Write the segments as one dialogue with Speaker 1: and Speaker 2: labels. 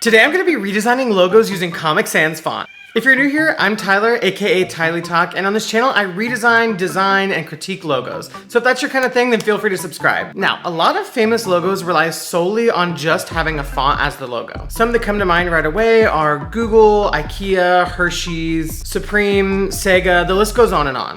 Speaker 1: Today I'm going to be redesigning logos using Comic Sans font. If you're new here, I'm Tyler, aka tylietok, and on this channel I redesign, design, and critique logos. So if that's your kind of thing, then feel free to subscribe. Now, a lot of famous logos rely solely on just having a font as the logo. Some that come to mind right away are Google, IKEA, Hershey's, Supreme, Sega, the list goes on and on.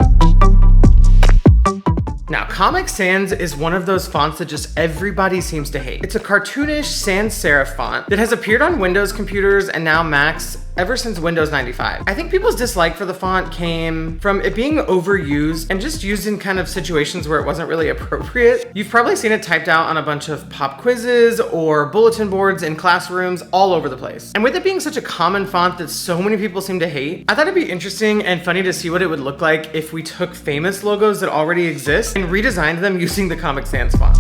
Speaker 1: Now, Comic Sans is one of those fonts that just everybody seems to hate. It's a cartoonish sans serif font that has appeared on Windows computers and now Macs ever since Windows 95. I think people's dislike for the font came from it being overused and just used in kind of situations where it wasn't really appropriate. You've probably seen it typed out on a bunch of pop quizzes or bulletin boards in classrooms all over the place. And with it being such a common font that so many people seem to hate, I thought it'd be interesting and funny to see what it would look like if we took famous logos that already exist and redesigned them using the Comic Sans font.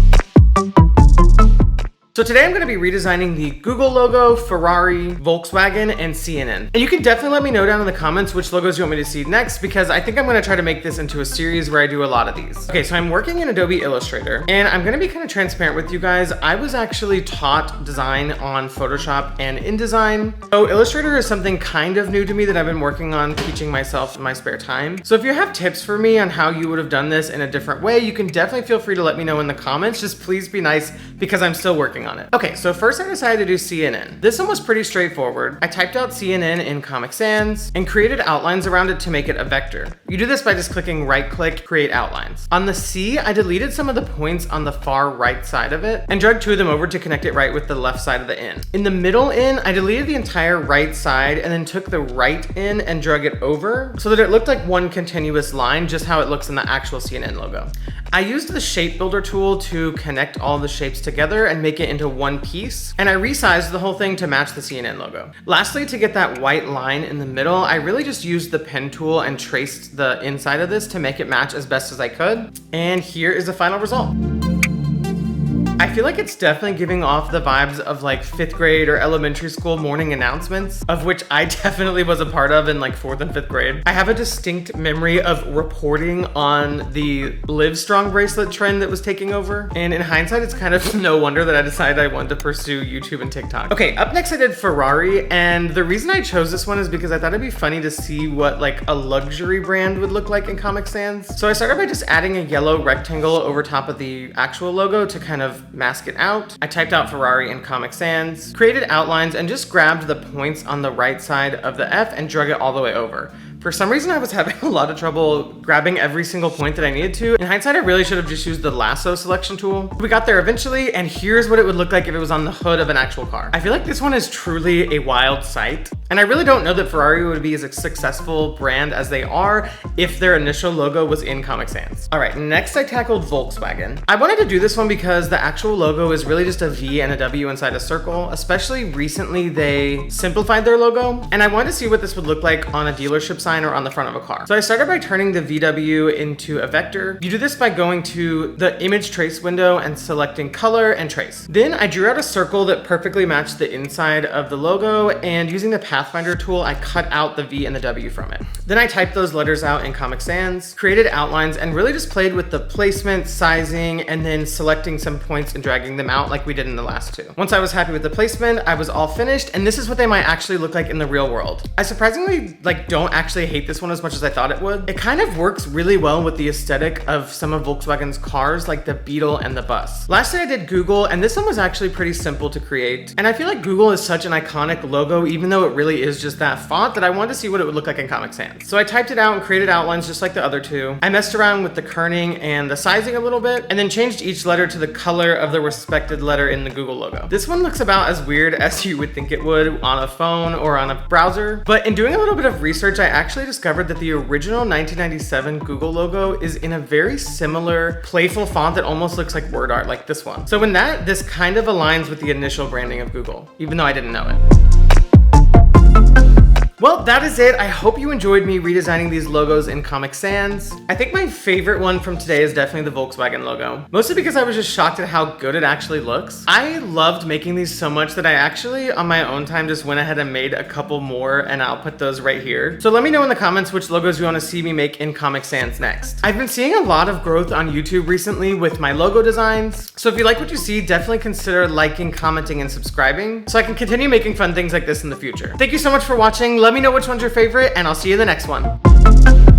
Speaker 1: So today I'm going to be redesigning the Google logo, Ferrari, Volkswagen, and CNN. And you can definitely let me know down in the comments which logos you want me to see next, because I think I'm going to try to make this into a series where I do a lot of these. Okay, so I'm working in Adobe Illustrator, and I'm going to be kind of transparent with you guys. I was actually taught design on Photoshop and InDesign. So Illustrator is something kind of new to me that I've been working on teaching myself in my spare time. So if you have tips for me on how you would have done this in a different way, you can definitely feel free to let me know in the comments. Just please be nice, because I'm still working on it. Okay, so first I decided to do CNN. This one was pretty straightforward. I typed out CNN in Comic Sans and created outlines around it to make it a vector. You do this by just clicking right-click, create outlines. On the C, I deleted some of the points on the far right side of it and dragged two of them over to connect it right with the left side of the N. In the middle N, I deleted the entire right side and then took the right N and drug it over so that it looked like one continuous line, just how it looks in the actual CNN logo. I used the shape builder tool to connect all the shapes together and make it into one piece, and I resized the whole thing to match the CNN logo. Lastly, to get that white line in the middle, I really just used the pen tool and traced the inside of this to make it match as best as I could. And here is the final result. I feel like it's definitely giving off the vibes of like 5th grade or elementary school morning announcements, of which I definitely was a part of in like 4th and 5th grade. I have a distinct memory of reporting on the Live Strong bracelet trend that was taking over. And in hindsight, it's kind of no wonder that I decided I wanted to pursue YouTube and TikTok. Okay, up next I did Ferrari. And the reason I chose this one is because I thought it'd be funny to see what like a luxury brand would look like in Comic Sans. So I started by just adding a yellow rectangle over top of the actual logo to kind of mask it out. I typed out Ferrari in Comic Sans, created outlines, and just grabbed the points on the right side of the F and drug it all the way over. For some reason, I was having a lot of trouble grabbing every single point that I needed to. In hindsight, I really should have just used the lasso selection tool. We got there eventually, and here's what it would look like if it was on the hood of an actual car. I feel like this one is truly a wild sight, and I really don't know that Ferrari would be as a successful brand as they are if their initial logo was in Comic Sans. All right, next I tackled Volkswagen. I wanted to do this one because the actual logo is really just a V and a W inside a circle. Especially recently, they simplified their logo, and I wanted to see what this would look like on a dealership sign or on the front of a car. So I started by turning the VW into a vector. You do this by going to the image trace window and selecting color and trace. Then I drew out a circle that perfectly matched the inside of the logo, and using the Pathfinder tool, I cut out the V and the W from it. Then I typed those letters out in Comic Sans, created outlines, and really just played with the placement, sizing, and then selecting some points and dragging them out like we did in the last two. Once I was happy with the placement, I was all finished, and this is what they might actually look like in the real world. I surprisingly don't actually hate this one as much as I thought it would. It kind of works really well with the aesthetic of some of Volkswagen's cars, like the Beetle and the Bus. Lastly, I did Google, and this one was actually pretty simple to create. And I feel like Google is such an iconic logo, even though it really is just that font, that I wanted to see what it would look like in Comic Sans. So I typed it out and created outlines just like the other two. I messed around with the kerning and the sizing a little bit, and then changed each letter to the color of the respected letter in the Google logo. This one looks about as weird as you would think it would on a phone or on a browser, but in doing a little bit of research, I actually discovered that the original 1997 Google logo is in a very similar playful font that almost looks like word art, like this one. So in that, this kind of aligns with the initial branding of Google, even though I didn't know it. Well, that is it. I hope you enjoyed me redesigning these logos in Comic Sans. I think my favorite one from today is definitely the Volkswagen logo. Mostly because I was just shocked at how good it actually looks. I loved making these so much that I actually, on my own time, just went ahead and made a couple more, and I'll put those right here. So let me know in the comments which logos you want to see me make in Comic Sans next. I've been seeing a lot of growth on YouTube recently with my logo designs. So if you like what you see, definitely consider liking, commenting, and subscribing so I can continue making fun things like this in the future. Thank you so much for watching. Let me know which one's your favorite, and I'll see you in the next one.